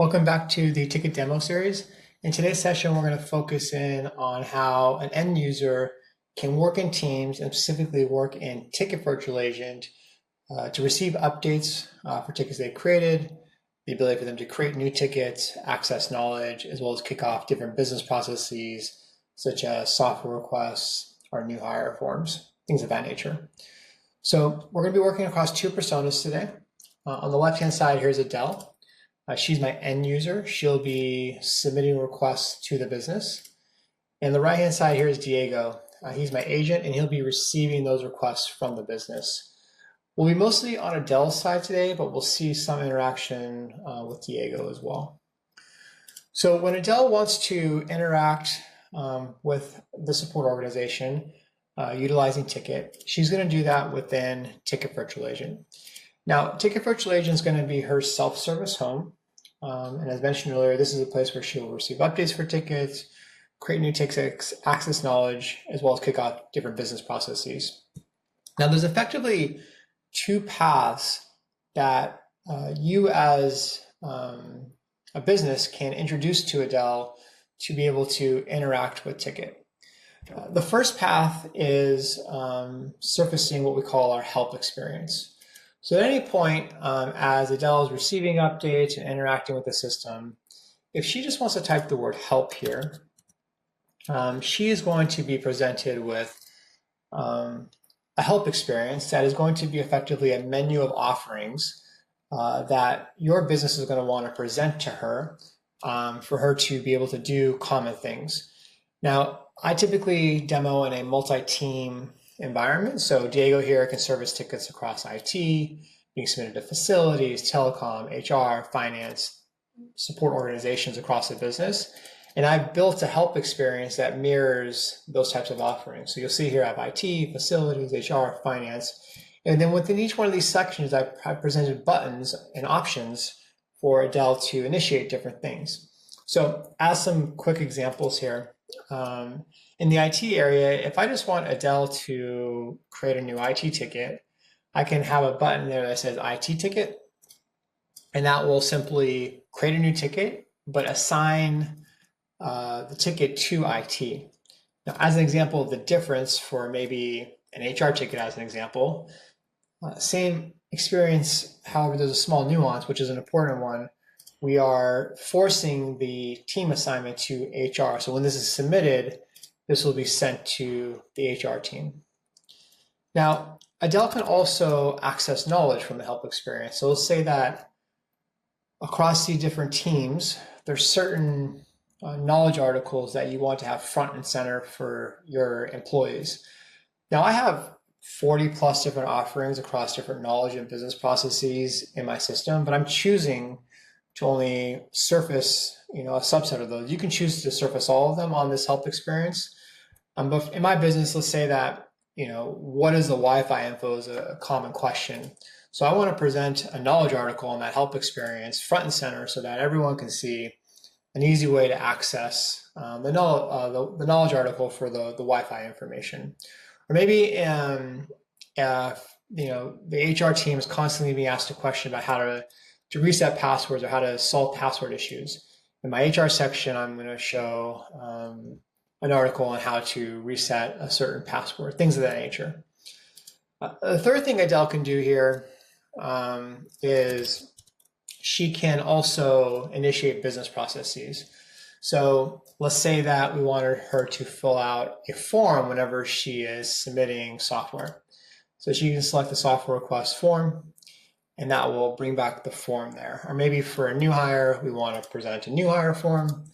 Welcome back to the Ticket Demo Series. In today's session, we're going to focus in on how an end user can work in teams and specifically work in Tikit Virtual Agent to receive updates for tickets they've created, the ability for them to create new tickets, access knowledge, as well as kick off different business processes such as software requests or new hire forms, things of that nature. So we're going to be working across two personas today. On the left-hand side, here's Adele. She's my end user. She'll be submitting requests to the business. And the right-hand side here is Diego. He's my agent, and he'll be receiving those requests from the business. We'll be mostly on Adele's side today, but we'll see some interaction with Diego as well. So when Adele wants to interact with the support organization utilizing Tikit, she's going to do that within Tikit Virtual Agent. Now, Tikit Virtual Agent is going to be her self-service home. And as mentioned earlier, this is a place where she'll receive updates for tickets, create new tickets, access knowledge, as well as kick off different business processes. Now, there's effectively two paths that you as a business can introduce to Adele to be able to interact with Tikit. The first path is surfacing what we call our help experience. So at any point, as Adele is receiving updates and interacting with the system, if she just wants to type the word help here, she is going to be presented with a help experience that is going to be effectively a menu of offerings that your business is going to want to present to her for her to be able to do common things. Now, I typically demo in a multi-team environment. So Diego here can service tickets across IT, being submitted to facilities, telecom, HR, finance, support organizations across the business. And I've built a help experience that mirrors those types of offerings. So you'll see here I have IT, facilities, HR, finance. And then within each one of these sections, I've presented buttons and options for Adele to initiate different things. So as some quick examples here, in the IT area, if I just want Adele to create a new IT ticket, I can have a button there that says IT ticket, and that will simply create a new ticket, but assign the ticket to IT. Now, as an example of the difference for maybe an HR ticket as an example, same experience, however, there's a small nuance, which is an important one. We are forcing the team assignment to HR. So when this is submitted, this will be sent to the HR team. Now, Adele can also access knowledge from the help experience. So let's say that across the different teams, there's certain knowledge articles that you want to have front and center for your employees. Now, I have 40 plus different offerings across different knowledge and business processes in my system, but I'm choosing to only surface, a subset of those. You can choose to surface all of them on this help experience. But in my business, let's say that, what is the Wi-Fi info is a common question. So I want to present a knowledge article on that help experience front and center so that everyone can see an easy way to access the knowledge article for the Wi-Fi information. Or maybe, the HR team is constantly being asked a question about how to reset passwords or how to solve password issues. In my HR section, I'm going to show an article on how to reset a certain password, things of that nature. The third thing Adele can do here is she can also initiate business processes. So let's say that we wanted her to fill out a form whenever she is submitting software. So she can select the software request form, and that will bring back the form there. Or maybe for a new hire, we want to present a new hire form.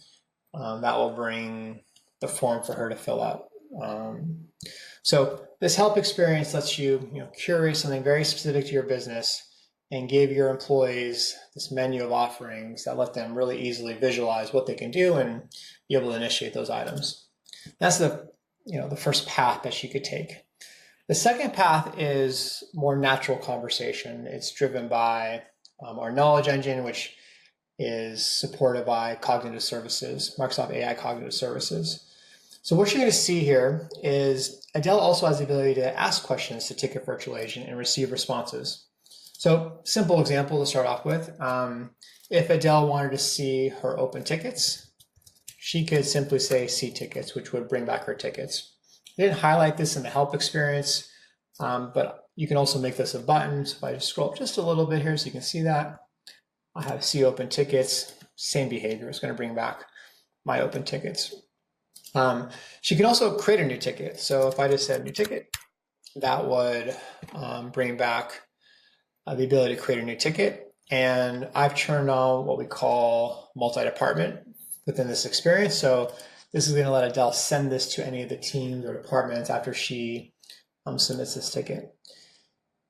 That will bring the form for her to fill out. So this help experience lets you, curate something very specific to your business and give your employees this menu of offerings that let them really easily visualize what they can do and be able to initiate those items. That's the first path that she could take. The second path is more natural conversation. It's driven by our knowledge engine, which is supported by cognitive services, Microsoft AI cognitive services. So what you're going to see here is Adele also has the ability to ask questions to Tikit Virtual Agent and receive responses. So simple example to start off with. If Adele wanted to see her open tickets, she could simply say see tickets, which would bring back her tickets. I didn't highlight this in the help experience, but you can also make this a button. So if I just scroll up just a little bit here so you can see that, I have see open tickets, same behavior. It's going to bring back my open tickets. She can also create a new ticket. So if I just said new ticket, that would bring back the ability to create a new ticket. And I've turned on what we call multi-department within this experience. So this is going to let Adele send this to any of the teams or departments after she submits this ticket.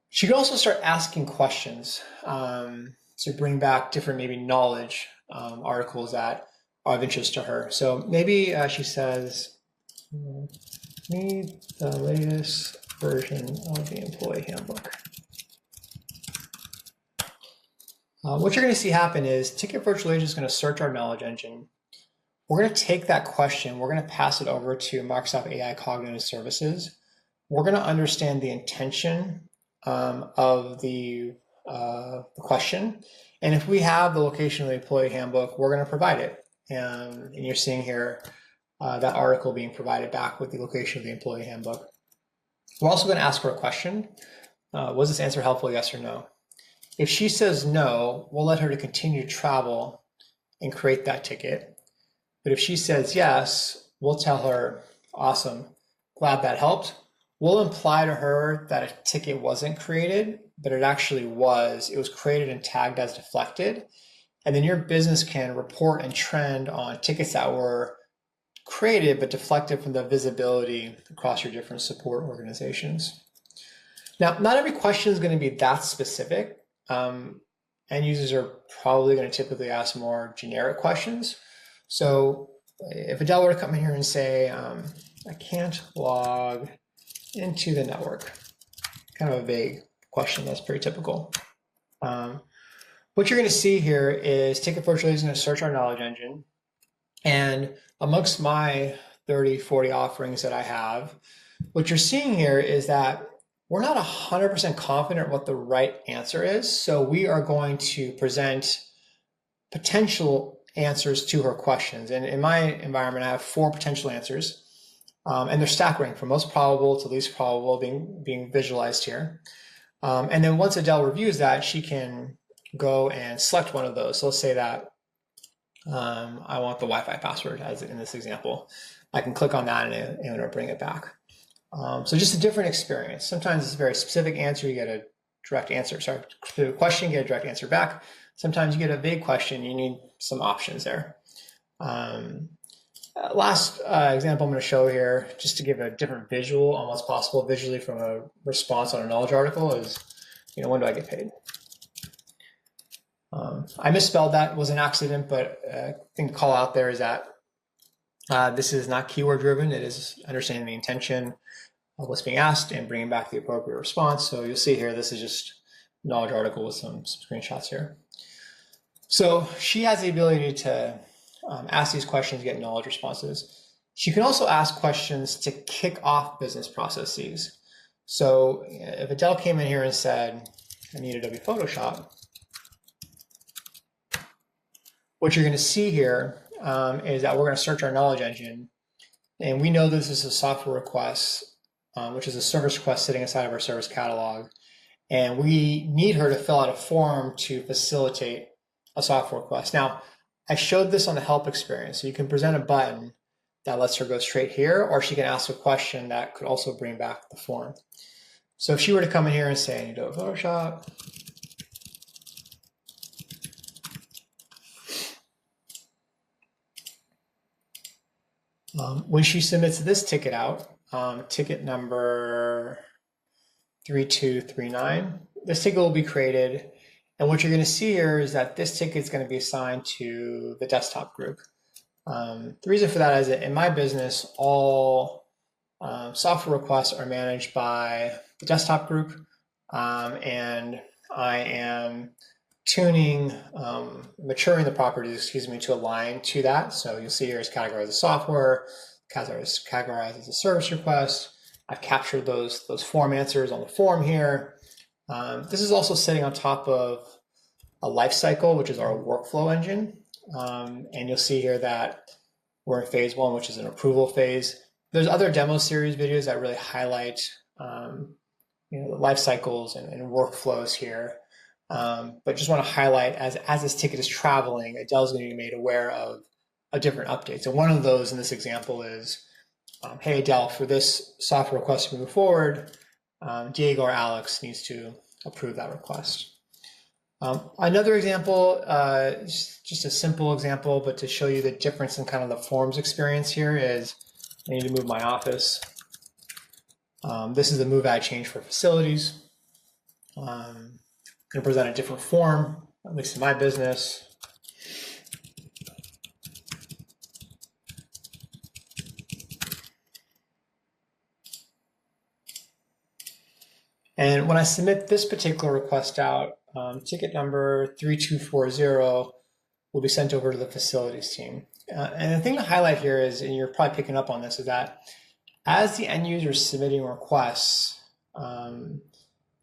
She can also start asking questions to bring back different maybe knowledge articles that are of interest to her. So maybe she says, need the latest version of the employee handbook. What you're going to see happen is Tikit Virtual Agent is going to search our knowledge engine. We're going to take that question, we're going to pass it over to Microsoft AI Cognitive Services. We're going to understand the intention of the question. And if we have the location of the employee handbook, we're going to provide it. And you're seeing here that article being provided back with the location of the employee handbook. We're also going to ask her a question. Was this answer helpful, yes or no? If she says no, we'll let her to continue to travel and create that ticket. But if she says yes, we'll tell her, awesome, glad that helped. We'll imply to her that a ticket wasn't created, but it actually was. It was created and tagged as deflected. And then your business can report and trend on tickets that were created but deflected from the visibility across your different support organizations. Now, not every question is going to be that specific. End users are probably going to typically ask more generic questions. So if Adele were to come in here and say, I can't log into the network, kind of a vague question, that's pretty typical. What you're going to see here is Tikit Virtual Agent is going to search our knowledge engine. And amongst my 30, 40 offerings that I have, what you're seeing here is that we're not 100% confident what the right answer is. So we are going to present potential answers to her questions. And in my environment, I have 4 potential answers. And they're stack ranked from most probable to least probable being visualized here. And then once Adele reviews that, she can go and select one of those. So let's say that I want the Wi-Fi password as in this example. I can click on that and it'll bring it back. So just a different experience. Sometimes it's a very specific answer, you get a direct answer. Sorry, to a question, you get a direct answer back. Sometimes you get a vague question, you need some options there. Last example I'm going to show here, just to give a different visual on what's possible visually from a response on a knowledge article is, when do I get paid? I misspelled that, it was an accident, but I think the call out there is that this is not keyword driven, it is understanding the intention of what's being asked and bringing back the appropriate response. So you'll see here, this is just a knowledge article with some screenshots here. So she has the ability to ask these questions, get knowledge responses. She can also ask questions to kick off business processes. So if Adele came in here and said, I need Adobe Photoshop, what you're going to see here is that we're going to search our knowledge engine. And we know this is a software request, which is a service request sitting inside of our service catalog. And we need her to fill out a form to facilitate a software request. Now, I showed this on the help experience. So you can present a button that lets her go straight here, or she can ask a question that could also bring back the form. So if she were to come in here and say, I need Adobe Photoshop, when she submits this ticket out, ticket number 3239, this ticket will be created. And what you're going to see here is that this ticket is going to be assigned to the desktop group. The reason for that is that in my business, all software requests are managed by the desktop group. And I am tuning, maturing the properties, to align to that. So you'll see here it's categorized as software, categorized as a service request. I've captured those form answers on the form here. This is also sitting on top of a lifecycle, which is our workflow engine. And you'll see here that we're in phase one, which is an approval phase. There's other demo series videos that really highlight the life cycles and workflows here. But just want to highlight as this ticket is traveling, Adele's going to be made aware of different updates. And one of those in this example is, hey Adele, for this software request to move forward, Diego or Alex needs to approve that request. Another example, just a simple example, but to show you the difference in kind of the forms experience here is, I need to move my office. This is the move add change for facilities. I'm going to present a different form, at least in my business. And when I submit this particular request out, ticket number 3240 will be sent over to the facilities team. And the thing to highlight here is, and you're probably picking up on this, is that as the end user is submitting requests,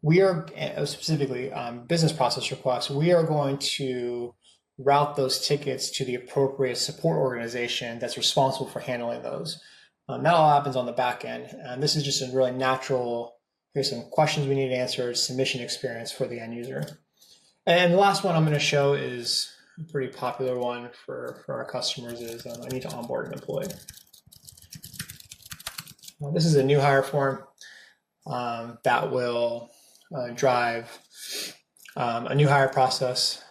we are, specifically business process requests, we are going to route those tickets to the appropriate support organization that's responsible for handling those. That all happens on the back end. And this is just a really natural, here's some questions we need answered, submission experience for the end user. And the last one I'm going to show is a pretty popular one for our customers is I need to onboard an employee. This is a new hire form that will drive a new hire process.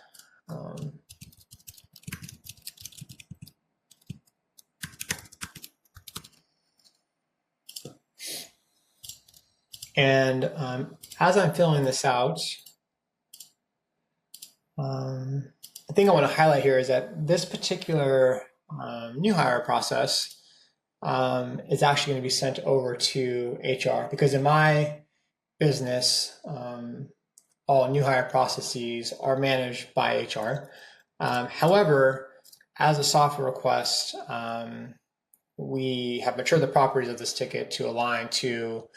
And as I'm filling this out, the thing I want to highlight here is that this particular new hire process is actually going to be sent over to HR, because in my business, all new hire processes are managed by HR. However, as a software request, we have matured the properties of this ticket to align to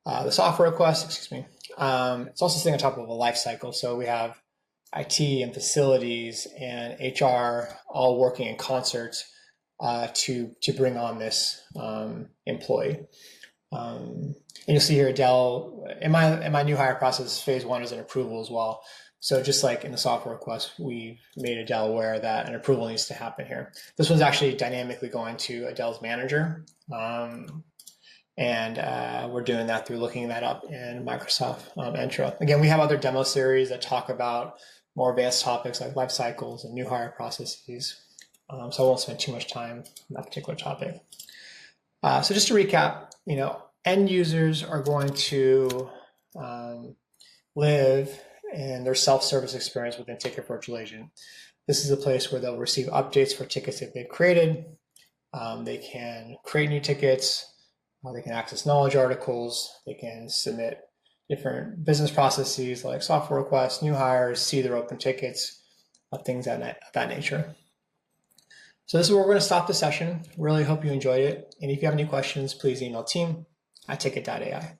the software request, excuse me. It's also sitting on top of a life cycle. So we have IT and facilities and HR all working in concert to bring on this employee. And you'll see here, Adele, in my new hire process, phase one is an approval as well. So just like in the software request, we made Adele aware that an approval needs to happen here. This one's actually dynamically going to Adele's manager. And we're doing that through looking that up in Microsoft Entra. Again, we have other demo series that talk about more advanced topics like life cycles and new hire processes. So I won't spend too much time on that particular topic. So just to recap, end users are going to live in their self-service experience within Tikit Virtual Agent. This is a place where they'll receive updates for tickets that they've created. They can create new tickets. They can access knowledge articles. They can submit different business processes like software requests, new hires, see their open tickets, things of that nature. So this is where we're going to stop the session. Really hope you enjoyed it. And if you have any questions, please email team@tikit.ai.